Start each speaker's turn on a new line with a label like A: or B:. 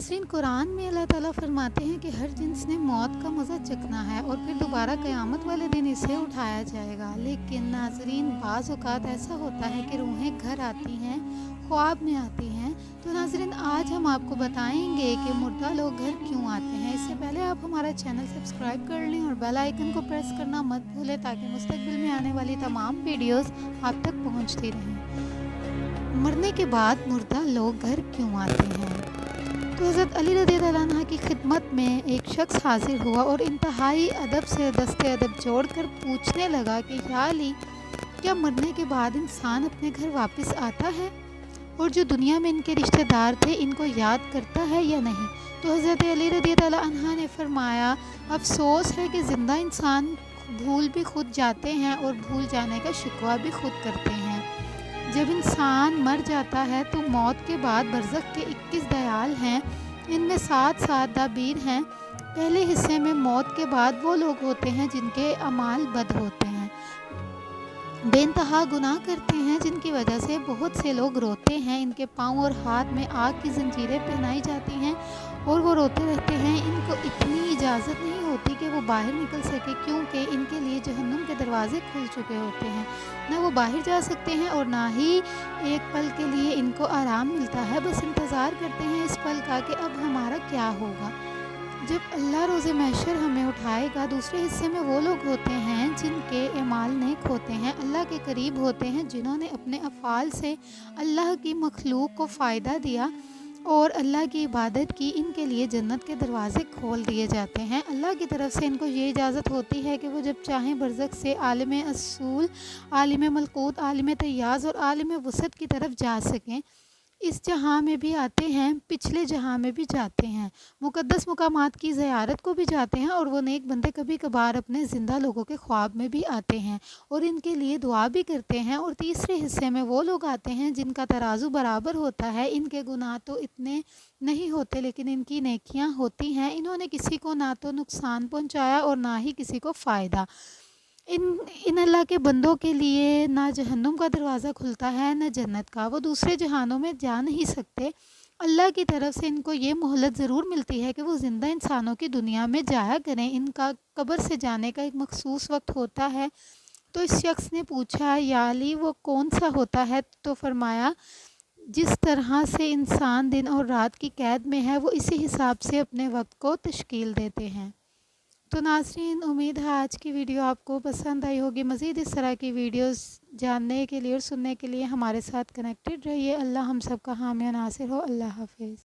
A: नाज़रीन, कुरान में अल्लाह ताला फरमाते हैं कि हर जिन्स ने मौत का मज़ा चखना है और फिर दोबारा क़यामत वाले दिन इसे उठाया जाएगा। लेकिन नाज़रीन, बाज़ औक़ात ऐसा होता है कि रूहें घर आती हैं, ख्वाब में आती हैं। तो नाज़रीन, आज हम आपको बताएंगे कि मुर्दा लोग घर क्यों आते हैं। इससे पहले आप हमारा चैनल सब्सक्राइब कर लें और बेल आइकन को प्रेस करना मत भूलें ताकि मुस्तक़बिल में आने वाली तमाम वीडियोज़ आप तक पहुँचती रहें। मरने के बाद मुर्दा लोग घर क्यों आते हैं। तो हज़रत अली रज़ियल्लाहु अन्हु की खिदमत में एक शख्स हाजिर हुआ और इंतहाई अदब से दस्ते अदब जोड़कर पूछने लगा कि या अली, क्या मरने के बाद इंसान अपने घर वापस आता है और जो दुनिया में इनके रिश्तेदार थे इनको याद करता है या नहीं। तो हज़रत अली रज़ियल्लाहु अन्हु ने फरमाया, अफसोस है कि ज़िंदा इंसान भूल भी खुद जाते हैं और भूल जाने का शिकवा भी खुद करते हैं। जब इंसान मर जाता है तो मौत के बाद बरज़ख के 21 दयाल हैं, इनमें 7 दाबीर हैं। पहले हिस्से में मौत के बाद वो लोग होते हैं जिनके अमाल बद होते हैं, बेइंतहा गुनाह करते हैं, जिनकी वजह से बहुत से लोग रोते हैं। इनके पाँव और हाथ में आग की जंजीरें पहनाई जाती हैं और वो रोते रहते हैं। इनको इतनी इजाज़त नहीं होती कि वो बाहर निकल सके, क्योंकि इनके लिए जहन्नुम के दरवाजे खुल चुके होते हैं। ना वो बाहर जा सकते हैं और ना ही एक पल के लिए इनको आराम मिलता है। बस इंतज़ार करते हैं इस पल का कि अब हमारा क्या होगा। जब अल्लाह रोज़े महशर हमें उठाएगा, दूसरे हिस्से में वो लोग होते हैं जिनके एमाल नेक होते हैं, अल्लाह के करीब होते हैं, जिन्होंने अपने अफ़ाल से अल्लाह की मखलूक को फ़ायदा दिया और अल्लाह की इबादत की। इनके लिए जन्नत के दरवाज़े खोल दिए जाते हैं। अल्लाह की तरफ से इनको ये इजाज़त होती है कि वो जब चाहें बरज़ख से आलिम असूल, आलिम मलकूत, आलिम तय्याज़ और आलिम वसत की तरफ जा सकें। इस जहाँ में भी आते हैं, पिछले जहाँ में भी जाते हैं, मुक़द्दस मुकामात की ज़ियारत को भी जाते हैं और वो नेक बंदे कभी कभार अपने ज़िंदा लोगों के ख्वाब में भी आते हैं और इनके लिए दुआ भी करते हैं। और तीसरे हिस्से में वो लोग आते हैं जिनका तराजू बराबर होता है। इनके गुनाह तो इतने नहीं होते लेकिन इनकी नेकियां होती हैं। इन्होंने किसी को ना तो नुकसान पहुंचाया और ना ही किसी को फ़ायदा। इन अल्लाह के बंदों के लिए ना जहन्नुम का दरवाज़ा खुलता है ना जन्नत का। वो दूसरे जहानों में जा नहीं सकते। अल्लाह की तरफ से इनको ये मोहलत ज़रूर मिलती है कि वो ज़िंदा इंसानों की दुनिया में जाया करें। इनका कब्र से जाने का एक मखसूस वक्त होता है। तो इस शख्स ने पूछा, या अली, वो कौन सा होता है। तो फरमाया, जिस तरह से इंसान दिन और रात की कैद में है, वो इसी हिसाब से अपने वक्त को तश्कील देते हैं। तो नाज़रीन, उम्मीद है आज की वीडियो आपको पसंद आई होगी। मज़ीद इस तरह की वीडियोस जानने के लिए और सुनने के लिए हमारे साथ कनेक्टेड रहिए। अल्लाह हम सब का हामी और नासिर हो। अल्लाह हाफ़िज़।